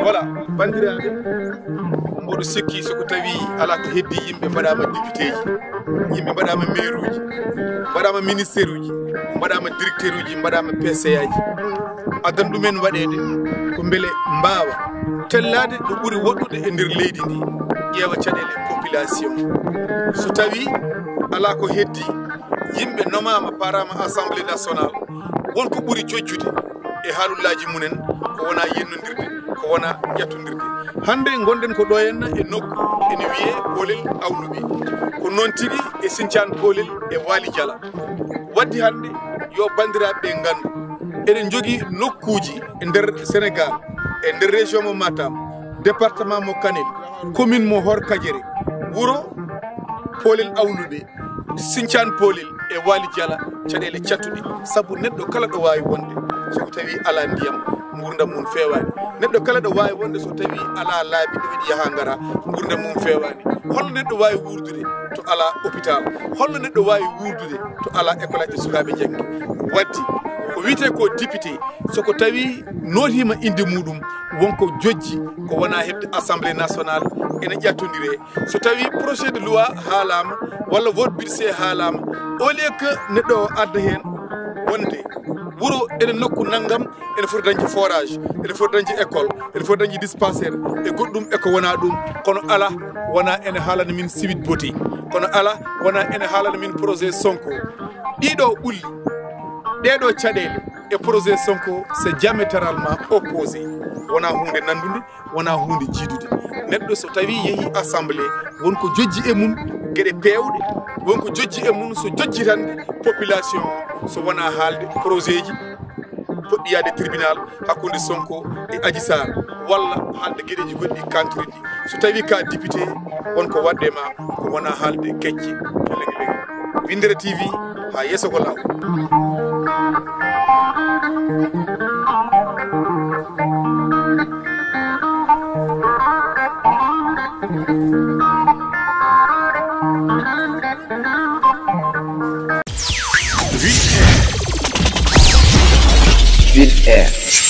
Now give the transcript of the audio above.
Voilà, bandiraɓe mboɗo sikki soko tawi ala ko heddi yimɓe mbaɗama député ji, yimɓe mbaɗama maire uji, mbaɗama ministére uji, mbaɗama directeur uji, mbaɗama PCA ji, addan ɗumen waɗede ko beele mbawa tellade ɗo ɓuuri woɗɗude e nder leydi ndi ƴeewa caɗele population. So tawi ala ko heddi yimɓe nomama parama assemblée nationale wonko ɓuuri jojjude e haalullaji munen ko wona yennodirde, ko wona ƴettodirde. Hande gonɗen ko ɗo henna e nokku ene wiye Poolel Awluɓe, ko noon tigui e Sinthiane Poolel e Waly Diala. Waddi hande yo bandiraɓe gandu eɗen jogui nokkuji e nder Sénégal, e nder région mo Matam, département mo Kanel, commune mo Hor Kadiéré, wuuro Poolel Awluɓe, Sinthiane Poolel e Waly Diala caɗele cattuɗe. Saabu neɗɗo kala ɗo wawi wonde so tawi ala ndiyam gurdam mum fewani, neɗɗo kala ɗo wawi wonde so tawi ala laabi ɗo waɗi yaha gara gurdam mum fewani. Holno neɗɗo wawi wurdude to ala hôpital, holno neɗɗo wawi wurdude to ala école aji sukaɓe janggi. Waddi ko wiyete ko député soko tawi notima inde muɗum wonko jojji ko wona hebde assemblée nationale ene ƴattodire. So tawi projet de loi haalama walla vote budget haalama, au lieu que neɗɗo o adda hen wonde wuro ene nokku naggam ene foti dañde forage, ene foti dañde école, ene foti dañde dispensaire e goɗɗum eko wona ɗum, kono ala wona ene haalana min Sweet Beauté, kono ala wona ene haalana min projet Sonko. Ɗiɗo ɓulli ɗeɗo caɗele e projet Sonko c'est diamétralement opposé, wona hunde nandude, wona hunde jiidude. Neɗɗo so tawi yeehi assemblée wonko jojji e mum gueɗe pewɗe, wonko jojji e mum so jojjitande population so wona haalde projet ji poɗɗi yaade tribunal hakkude Sonko e Adji Sarr, walla haalde gueɗeji goɗɗi kantoreɗi. So tawi ka député wonko waɗɗema ko wona haalde kecce legue. Windere TV ha yesso ko law. Ville Air.